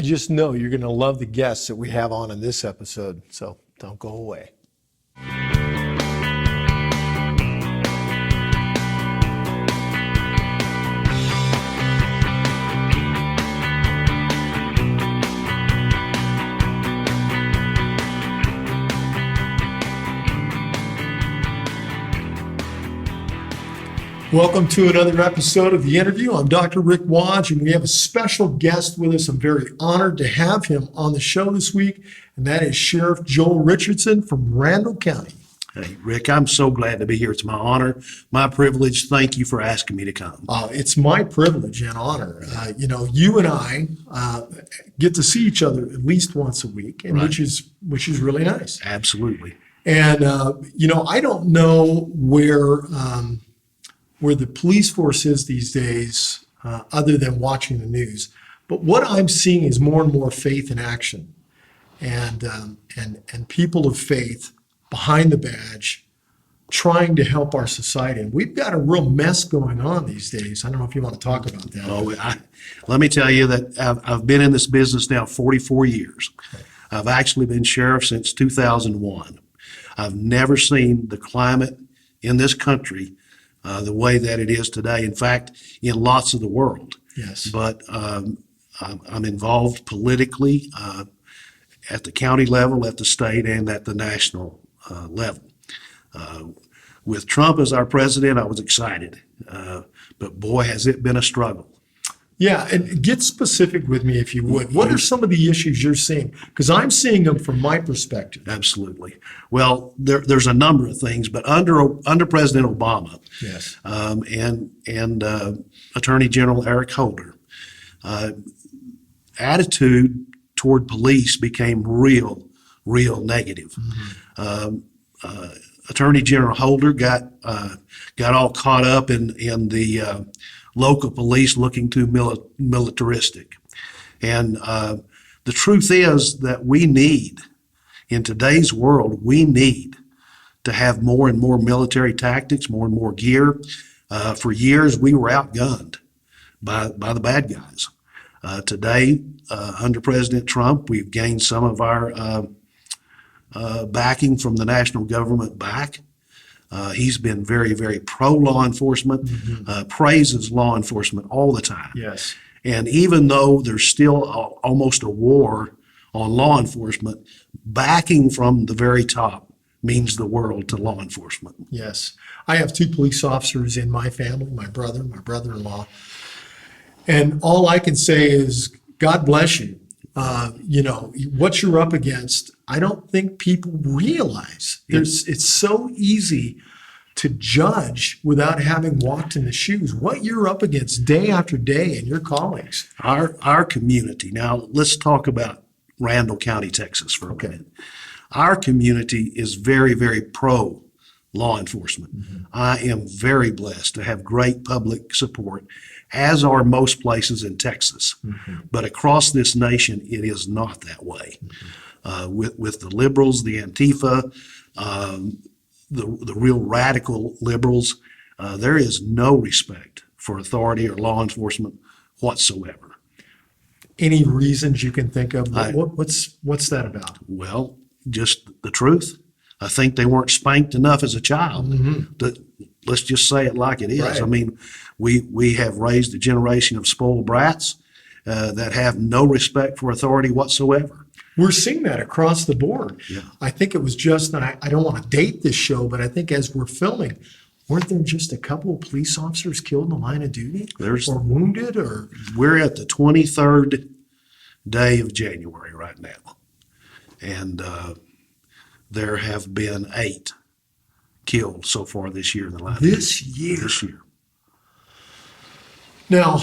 I just know you're going to love the guests that we have on in this episode, so don't go away. Welcome to another episode of The Interview. I'm Dr. Rick Wadge, and we have a special guest with us. I'm very honored to have him on the show this week, and that is Sheriff Joel Richardson from Randall County. Hey, Rick, I'm so glad to be here. It's my honor, my privilege. Thank you for asking me to come. It's my privilege and honor. You and I get to see each other at least once a week, and Right. which is really nice. Absolutely. And I don't know where the police force is these days, other than watching the news. But what I'm seeing is more and more faith in action, and people of faith behind the badge, trying to help our society. And we've got a real mess going on these days. I don't know if you want to talk about that. Let me tell you that I've been in this business now 44 years. I've actually been sheriff since 2001. I've never seen the climate in this country the way that it is today. In fact, in lots of the world. Yes. But I'm involved politically at the county level, at the state, and at the national level. With Trump as our president, I was excited. But boy, has it been a struggle. Yeah, and get specific with me if you would. What are some of the issues you're seeing? Because I'm seeing them from my perspective. Absolutely. Well, there's a number of things, but under President Obama, Yes. and Attorney General Eric Holder, attitude toward police became real negative. Attorney General Holder got all caught up in the local police looking too militaristic. And the truth is that in today's world, we need to have more and more military tactics, more and more gear. For years, we were outgunned by the bad guys. Today, under President Trump, we've gained some of our backing from the national government back. He's been very, very pro law enforcement, praises law enforcement all the time. Yes. And even though there's still almost a war on law enforcement, backing from the very top means the world to law enforcement. Yes. I have two police officers in my family, my brother, my brother-in-law. And all I can say is, God bless you. What you're up against, I don't think people realize. It's so easy to judge without having walked in the shoes. What you're up against day after day and your colleagues. Our community, now let's talk about Randall County, Texas for a minute. Our community is very, very pro law enforcement. I am very blessed to have great public support, as are most places in Texas. But across this nation, it is not that way. With the liberals, the Antifa, the real radical liberals, there is no respect for authority or law enforcement whatsoever. Any reasons you can think of? What's that about? Well, just the truth. I think they weren't spanked enough as a child. Let's just say it like it is. Right. I mean, we have raised a generation of spoiled brats that have no respect for authority whatsoever. We're seeing that across the board. Yeah. I think it was just, and I don't want to date this show, but I think as we're filming, weren't there just a couple of police officers killed in the line of duty? Or wounded? Or We're at the 23rd day of January right now. And there have been 8 killed so far this year in the line of duty. This year? This year. Now,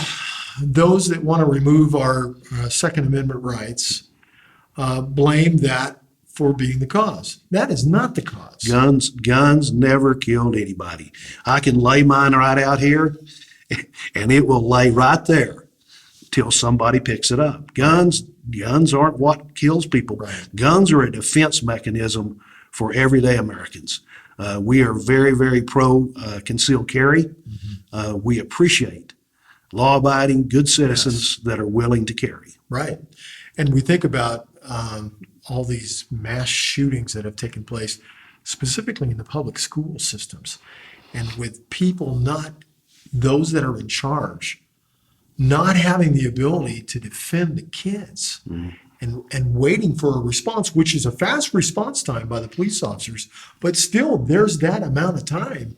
those that want to remove our Second Amendment rights blame that for being the cause. That is not the cause. Guns never killed anybody. I can lay mine right out here, and it will lay right there till somebody picks it up. Guns aren't what kills people. Right. Guns are a defense mechanism for everyday Americans. We are very, very pro concealed carry. We appreciate law-abiding, good citizens that are willing to carry. Right. And we think about all these mass shootings that have taken place, specifically in the public school systems, and with people those that are in charge, not having the ability to defend the kids and waiting for a response, which is a fast response time by the police officers, but still there's that amount of time.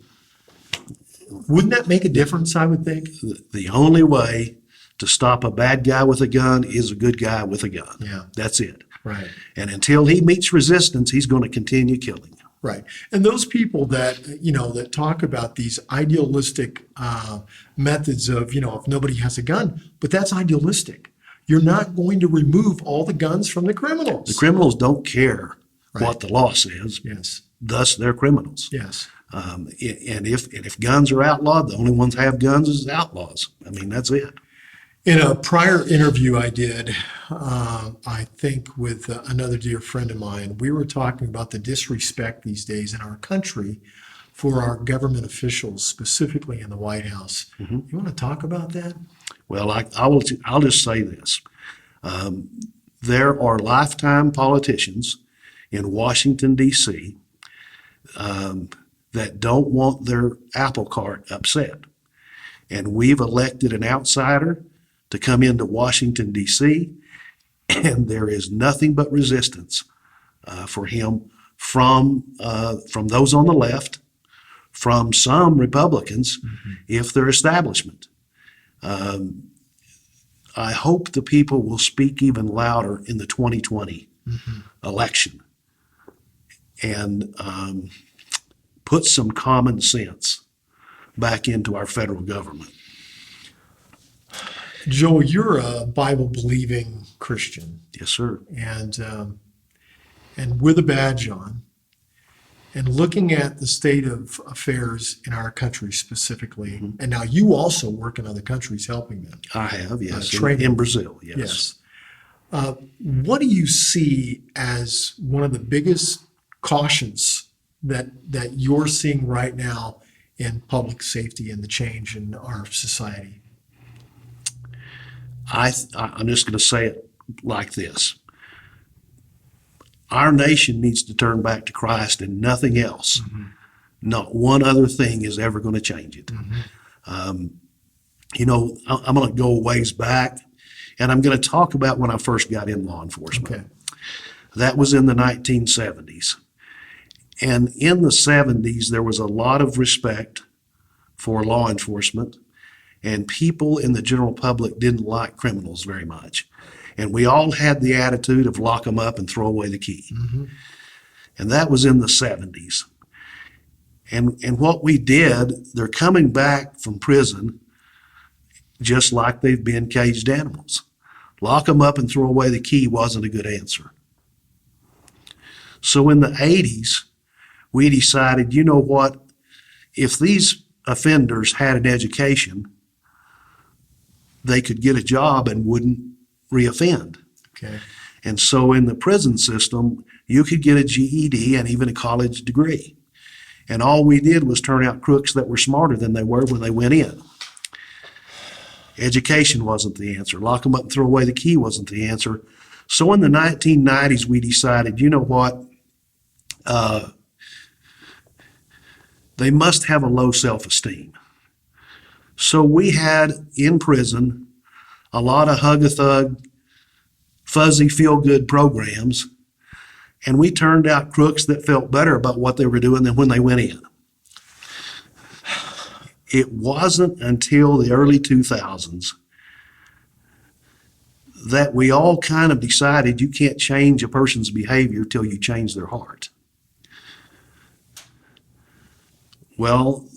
Wouldn't that make a difference, I would think? The only way to stop a bad guy with a gun is a good guy with a gun. Yeah. That's it. Right. And until he meets resistance, he's going to continue killing. Right. And those people that, that talk about these idealistic methods of, if nobody has a gun, but that's idealistic. You're not going to remove all the guns from the criminals. The criminals don't care Right. what the law says. Yes. Thus, they're criminals. Yes. And if guns are outlawed, the only ones that have guns is outlaws. I mean, that's it. In a prior interview I did, I think with another dear friend of mine, we were talking about the disrespect these days in our country for our government officials, specifically in the White House. You want to talk about that? Well, I'll just say this. There are lifetime politicians in Washington, D.C. That don't want their apple cart upset. And we've elected an outsider to come into Washington, D.C., and there is nothing but resistance for him from those on the left, from some Republicans, if they're establishment. I hope the people will speak even louder in the 2020 election and put some common sense back into our federal government. Joe, you're a Bible-believing Christian, Yes, sir. and with a badge on, and looking at the state of affairs in our country specifically, and now you also work in other countries helping them. I have, yes. training. In Brazil, yes. Yes. What do you see as one of the biggest cautions that you're seeing right now in public safety and the change in our society? I'm just going to say it like this. Our nation needs to turn back to Christ and nothing else. Not one other thing is ever going to change it. I'm going to go a ways back, and I'm going to talk about when I first got in law enforcement. Okay. That was in the 1970s. And in the 70s, there was a lot of respect for law enforcement, and people in the general public didn't like criminals very much. And we all had the attitude of lock them up and throw away the key. And that was in the 70s. And what we did, they're coming back from prison just like they've been caged animals. Lock them up and throw away the key wasn't a good answer. So in the 80s, we decided, you know what, if these offenders had an education, they could get a job and wouldn't reoffend. Okay. And so in the prison system, you could get a GED and even a college degree. And all we did was turn out crooks that were smarter than they were when they went in. Education wasn't the answer. Lock them up and throw away the key wasn't the answer. So in the 1990s, we decided, you know what? They must have a low self-esteem. So we had in prison a lot of hug-a-thug, fuzzy feel-good programs, and we turned out crooks that felt better about what they were doing than when they went in. It wasn't until the early 2000s that we all kind of decided you can't change a person's behavior till you change their heart. Well,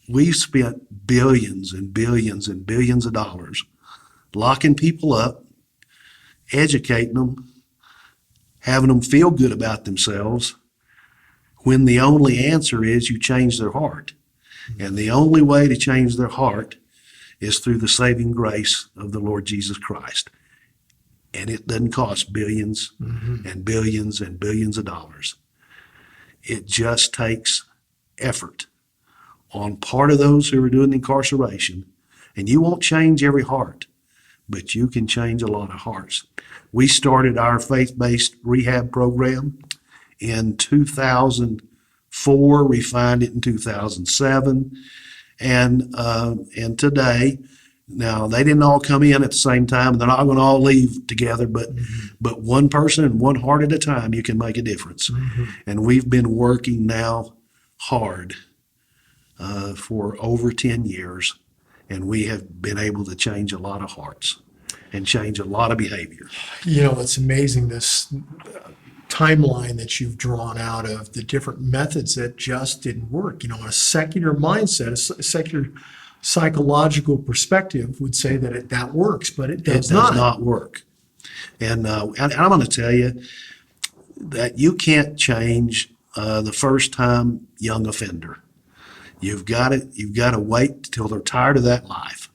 we've spent billions and billions and billions of dollars locking people up, educating them, having them feel good about themselves, when the only answer is you change their heart. And the only way to change their heart is through the saving grace of the Lord Jesus Christ. And it doesn't cost billions and billions and billions of dollars. It just takes effort on part of those who are doing incarceration And you won't change every heart, but you can change a lot of hearts. We started our faith-based rehab program in 2004, refined it in 2007, and today, now they didn't all come in at the same time. They're not going to all leave together, but one person and one heart at a time, you can make a difference. And we've been working now hard for over 10 years, and we have been able to change a lot of hearts and change a lot of behavior. You know, it's amazing, this timeline that you've drawn out of the different methods that just didn't work. You know, a secular mindset, a secular psychological perspective would say that that works, but it does not work. And I'm going to tell you that you can't change the first time young offender. You've got to wait till they're tired of that life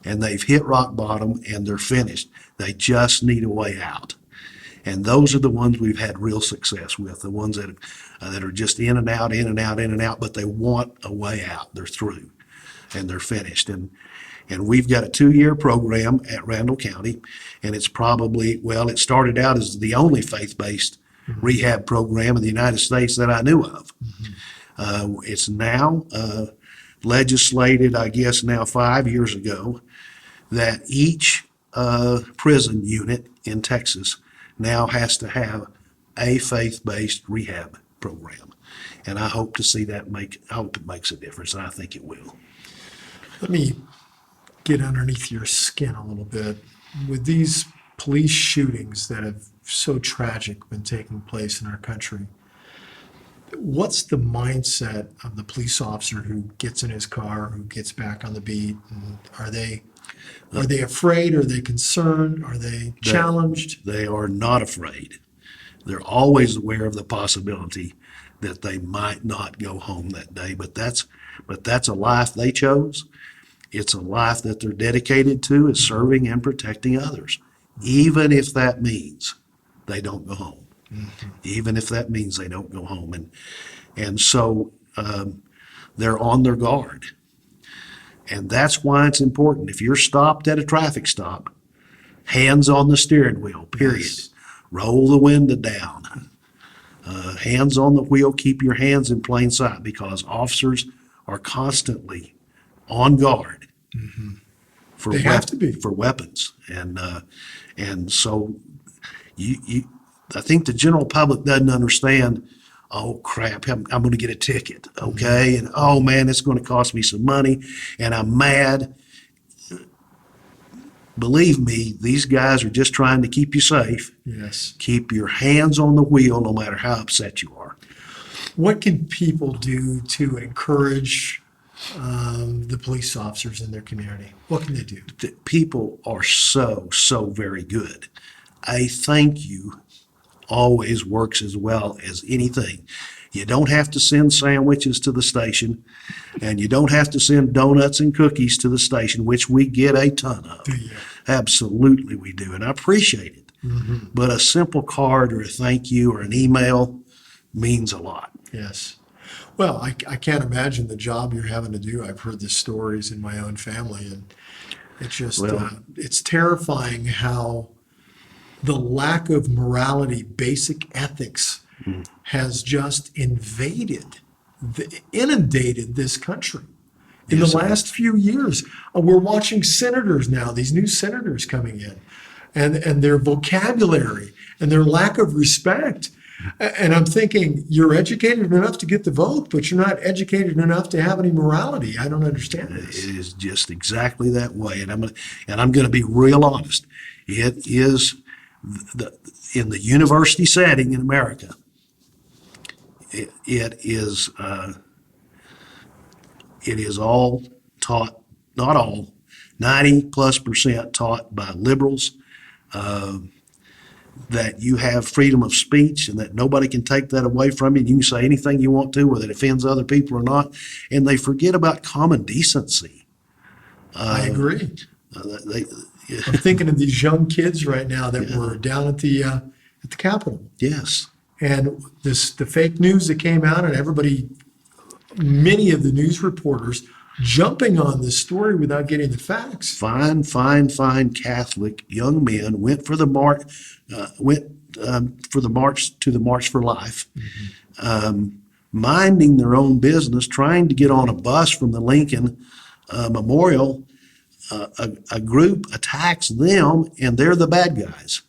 and they've hit rock bottom and they're finished. They just need a way out. And those are the ones we've had real success with, the ones that are just in and out, in and out, in and out, but they want a way out. They're through and they're finished. And we've got a 2-year program at Randall County, and it's probably, well, it started out as the only faith-based rehab program in the United States that I knew of. It's now legislated, I guess now 5 years ago, that each prison unit in Texas now has to have a faith-based rehab program. And I hope to see that I hope it makes a difference, and I think it will. Let me get underneath your skin a little bit. With these police shootings that have so tragic been taking place in our country, what's the mindset of the police officer who gets in his car, who gets back on the beat? And are they afraid? Are they concerned? Are they challenged? They are not afraid. They're always aware of the possibility that they might not go home that day. But that's a life they chose. It's a life that they're dedicated to, is serving and protecting others, even if that means they don't go home. Even if that means they don't go home. And so they're on their guard. And that's why it's important. If you're stopped at a traffic stop, hands on the steering wheel, period. Yes. Roll the window down. Hands on the wheel, keep your hands in plain sight, because officers are constantly on guard for have to be. For weapons. And so I think the general public doesn't understand, oh crap, I'm going to get a ticket, okay? And oh man, it's going to cost me some money and I'm mad. Believe me, these guys are just trying to keep you safe. Yes. Keep your hands on the wheel no matter how upset you are. What can people do to encourage the police officers in their community? What can they do? The people are so very good. A thank you always works as well as anything. You don't have to send sandwiches to the station, and you don't have to send donuts and cookies to the station, which we get a ton of. Do you? Absolutely we do, and I appreciate it. But a simple card or a thank you or an email means a lot. Yes. Well, I can't imagine the job you're having to do. I've heard the stories in my own family, and it's just, it's terrifying how the lack of morality, basic ethics, has just inundated this country. In the last few years, we're watching senators now, these new senators coming in, and their vocabulary and their lack of respect. And I'm thinking, you're educated enough to get the vote, but you're not educated enough to have any morality. I don't understand this. It is just exactly that way. And I'm going to be real honest. It is in the university setting in America. It is all taught, not all, 90+% taught by liberals, that you have freedom of speech and that nobody can take that away from you. And you can say anything you want to, whether it offends other people or not. And they forget about common decency. I agree. I'm thinking of these young kids right now that were down at the Capitol. Yes. And the fake news that came out, and many of the news reporters jumping on this story without getting the facts. Fine Catholic young men went for the march to the March for Life, minding their own business, trying to get on a bus from the Lincoln Memorial. A group attacks them, and they're the bad guys.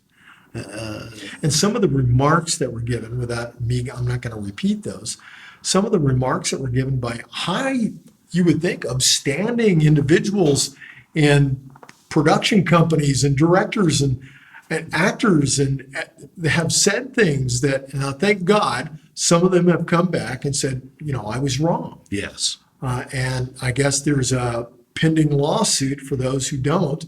And some of the remarks that were given, without me, I'm not going to repeat those. Some of the remarks that were given by high, you would think, upstanding individuals in production companies and directors and actors, and they have said things that, thank God, some of them have come back and said, I was wrong. Yes. And I guess there's a pending lawsuit for those who don't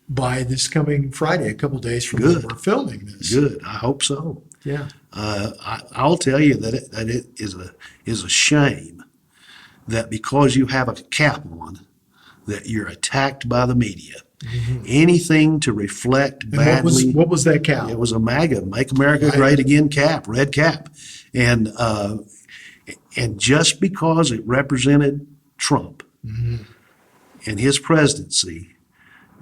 by this coming Friday, a couple days from when we're filming this. Good. I hope so. Yeah. I'll tell you that it is a shame that because you have a cap on, that you're attacked by the media. Mm-hmm. Anything to reflect and badly. What was that cap? It was a MAGA, Make America Great Again cap, red cap. And just because it represented Trump and his presidency,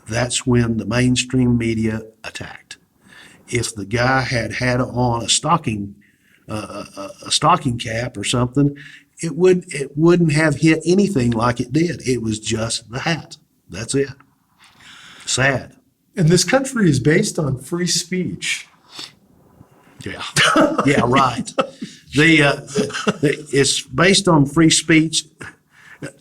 that's when the mainstream media attacked. If the guy had on a stocking cap or something, it wouldn't have hit anything like it did. It was just the hat. That's it. Sad. And this country is based on free speech. Yeah. Yeah. Right. It's based on free speech,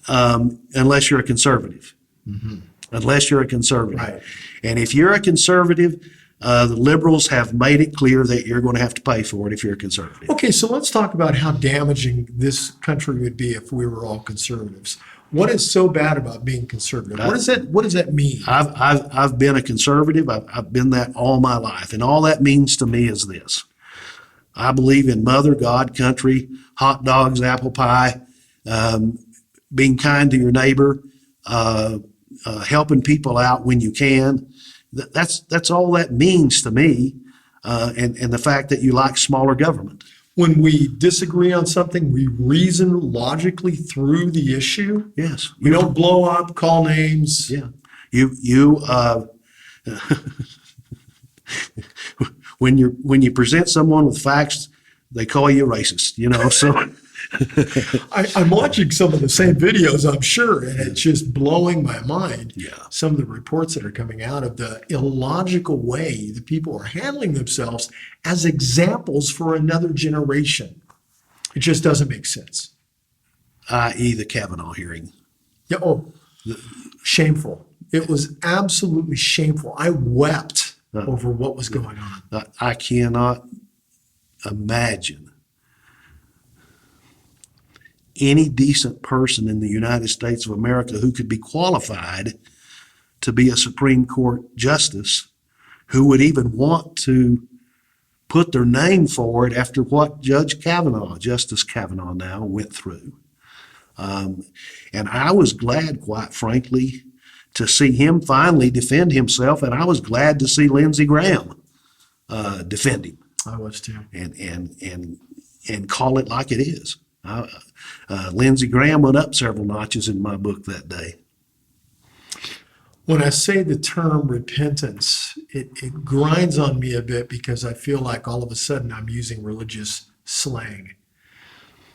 unless you're a conservative. Mm-hmm. Unless you're a conservative. Right. And if you're a conservative, the liberals have made it clear that you're going to have to pay for it if you're a conservative. Okay, so let's talk about how damaging this country would be if we were all conservatives. What is so bad about being conservative? What does that mean? I've been a conservative. I've been that all my life. And all that means to me is this. I believe in mother, God, country, hot dogs, apple pie, being kind to your neighbor, helping people out when you can. That's all that means to me, and the fact that you like smaller government. When we disagree on something, we reason logically through the issue. Yes. We don't blow up, call names. Yeah. When you present someone with facts, they call you a racist, so. I'm watching some of the same videos, I'm sure, and it's just blowing my mind. Yeah. Some of the reports that are coming out of the illogical way the people are handling themselves as examples for another generation. It just doesn't make sense. I.e. the Kavanaugh hearing. Yeah. Oh, shameful. It was absolutely shameful. I wept over what was going on. I cannot imagine any decent person in the United States of America who could be qualified to be a Supreme Court justice who would even want to put their name forward after what Justice Kavanaugh now went through. And I was glad, quite frankly, to see him finally defend himself, and I was glad to see Lindsey Graham defend him. I was too. And call it like it is. Lindsey Graham went up several notches in my book that day. When I say the term repentance, it grinds on me a bit because I feel like all of a sudden I'm using religious slang.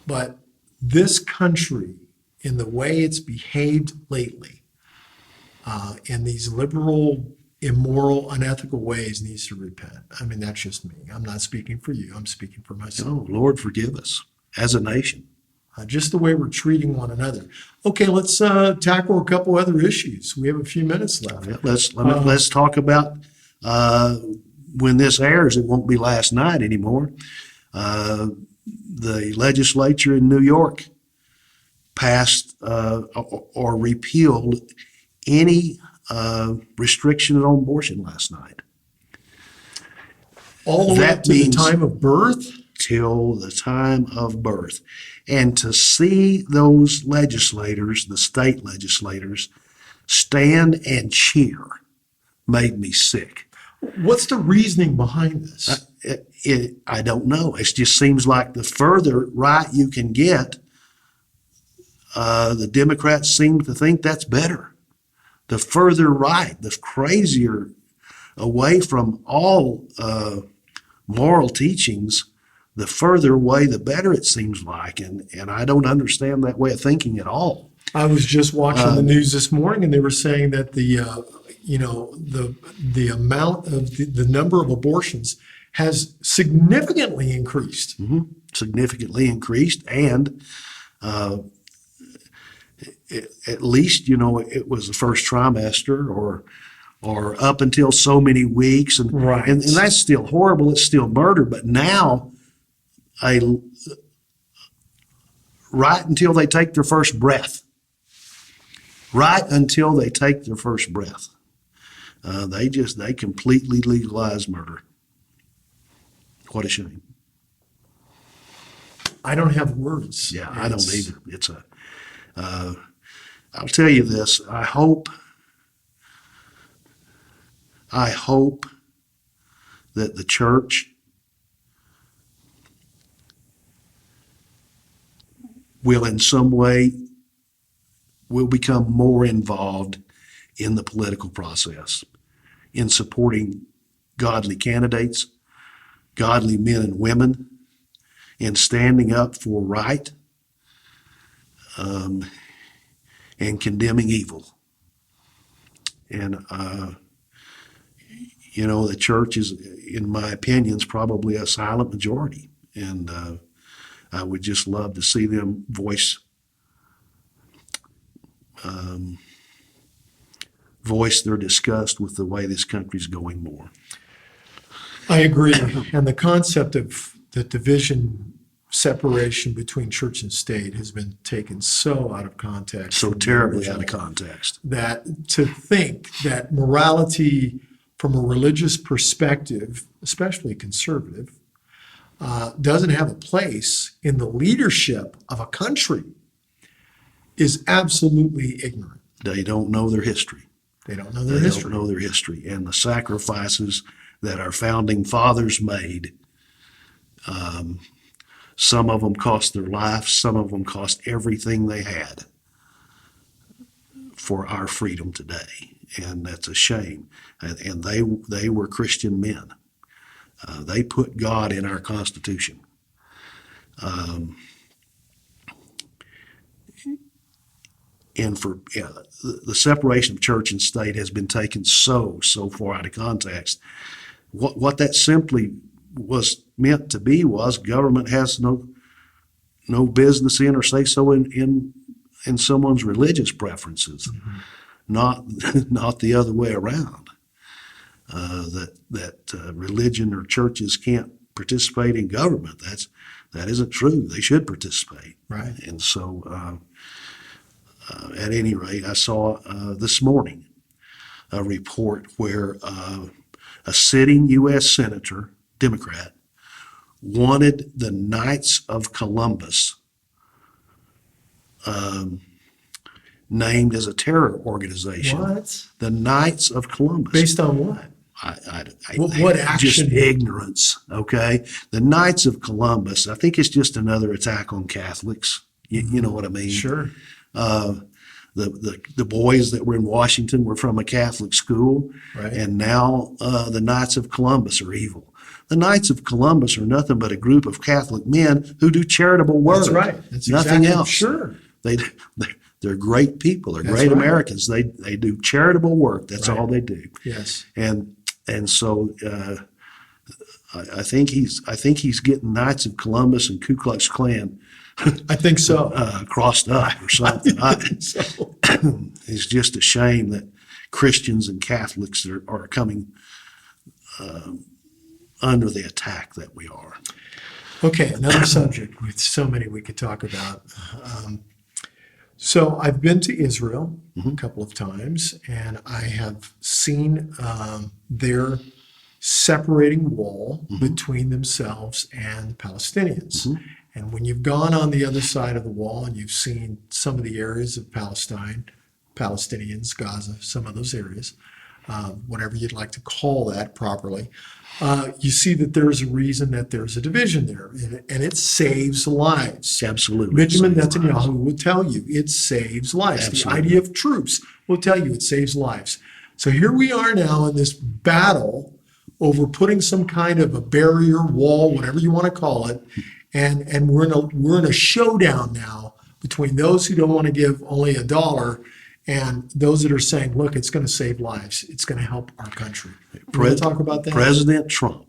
But this country, in the way it's behaved lately, in these liberal, immoral, unethical ways, needs to repent. I mean, that's just me. I'm not speaking for you. I'm speaking for myself. Oh, Lord, forgive us as a nation. Just the way we're treating one another. Okay, let's tackle a couple other ishes. We have a few minutes left. Yeah, let's talk about when this airs. It won't be last night anymore. The legislature in New York passed or repealed any restriction on abortion last night. All the way up to the time of birth? Till the time of birth. And to see those legislators, the state legislators, stand and cheer made me sick. What's the reasoning behind this? I don't know. It just seems like the further right you can get, the Democrats seem to think that's better. The further right, the crazier away from all moral teachings, the further away, the better it seems like. And I don't understand that way of thinking at all. I was just watching the news this morning, and they were saying that the amount of the number of abortions has significantly increased. Significantly increased, and at least, it was the first trimester or up until so many weeks. And, Right. and that's still horrible. It's still murder. But now, right until they take their first breath, they completely legalize murder. What a shame. I don't have words. Yeah, I don't either. I'll tell you this. I hope that the church will in some way become more involved in the political process, in supporting godly candidates, godly men and women, in standing up for right, and condemning evil. And, the church is, in my opinion, is probably a silent majority. And I would just love to see them voice their disgust with the way this country's going more. I agree. And the concept of the division, separation between church and state has been taken so out of context. So terribly out of context. That to think that morality from a religious perspective, especially conservative, doesn't have a place in the leadership of a country is absolutely ignorant. They don't know their history. They don't know their history. They don't know their history and the sacrifices that our founding fathers made. Some of them cost their lives. Some of them cost everything they had for our freedom today. And that's a shame. And they were Christian men. They put God in our Constitution. And for the separation of church and state has been taken so far out of context. What that simply was meant to be was government has no business in or say so in someone's religious preferences, not the other way around. That religion or churches can't participate in government. That isn't true. They should participate. Right. And so, at any rate, I saw this morning a report where a sitting U.S. Senator, Democrat, wanted the Knights of Columbus named as a terror organization. What? The Knights of Columbus. Based on what? What Just action? ignorance, okay? The Knights of Columbus, I think it's just another attack on Catholics. You know what I mean? Sure. The boys that were in Washington were from a Catholic school, Right. and now the Knights of Columbus are evil. The Knights of Columbus are nothing but a group of Catholic men who do charitable work. That's right. That's nothing exactly, else. Sure. They're great people. They're That's great right. Americans. They do charitable work. That's Right. all they do. Yes. And so I think he's getting Knights of Columbus and Ku Klux Klan I think so. crossed up or something. So, It's just a shame that Christians and Catholics are coming under the attack that we are. okay, another subject with so many we could talk about. So I've been to Israel a couple of times, and I have seen their separating wall between themselves and the Palestinians. And when you've gone on the other side of the wall and you've seen some of the areas of Palestine, Palestinians, Gaza, some of those areas, whatever you'd like to call that properly, you see that there's a reason that there's a division there, and it saves lives. Absolutely. Benjamin Saves lives. Netanyahu would tell you it saves lives. Absolutely. The idea of troops will tell you it saves lives. So here we are now in this battle over putting some kind of a barrier, wall, whatever you want to call it, and we're in a showdown now between those who don't want to give only $1 and those that are saying, look, it's going to save lives. It's going to help our country. We're going to talk about that. President Trump,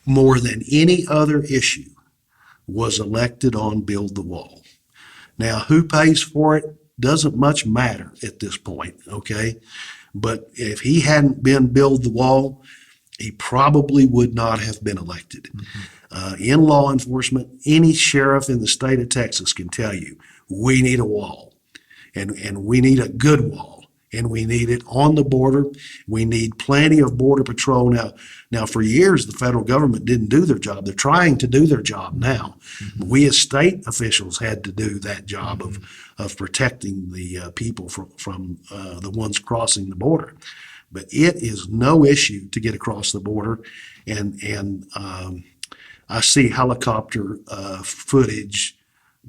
more than any other issue, was elected on Build the Wall. Now, who pays for it doesn't much matter at this point, okay? But if he hadn't been Build the Wall, he probably would not have been elected. In law enforcement, any sheriff in the state of Texas can tell you, we need a wall, and we need a good wall, and we need it on the border. We need plenty of border patrol. Now, for years, the federal government didn't do their job. They're trying to do their job now. We as state officials had to do that job of protecting the people from the ones crossing the border. But it is no issue to get across the border, and I see helicopter footage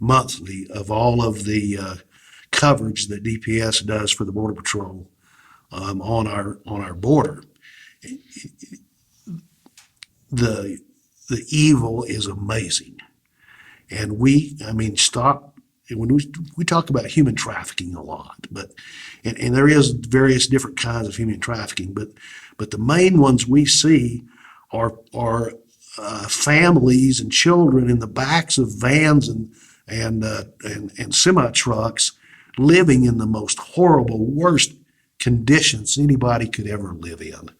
monthly of all of the coverage that DPS does for the Border Patrol on our border. The evil is amazing, and stop. When we talk about human trafficking a lot, but and there is various different kinds of human trafficking, but the main ones we see are families and children in the backs of vans and semi trucks living in the most horrible, worst conditions anybody could ever live in,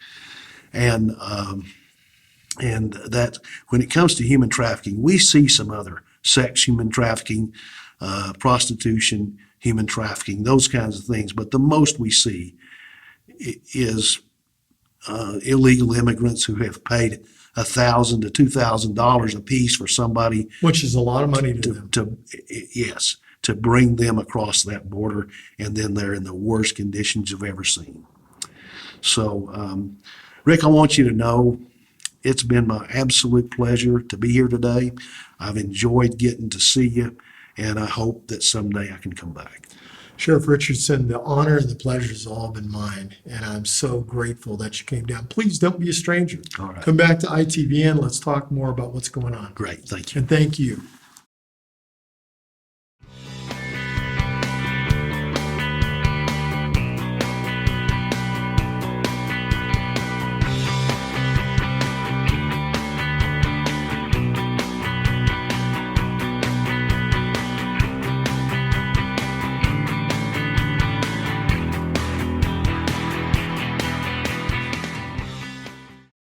and that when it comes to human trafficking, we see some other sex human trafficking. Prostitution, human trafficking, those kinds of things. But the most we see is illegal immigrants who have paid $1,000 to $2,000 a piece for somebody, Which is a lot of money to them. to bring them across that border, and then they're in the worst conditions you've ever seen. So, Rick, I want you to know it's been my absolute pleasure to be here today. I've enjoyed getting to see you, and I hope that someday I can come back. Sheriff Richardson, the honor and the pleasure has all been mine, and I'm so grateful that you came down. Please don't be a stranger. All right. Come back to ITVN. Let's talk more about what's going on. Great. Thank you. And thank you.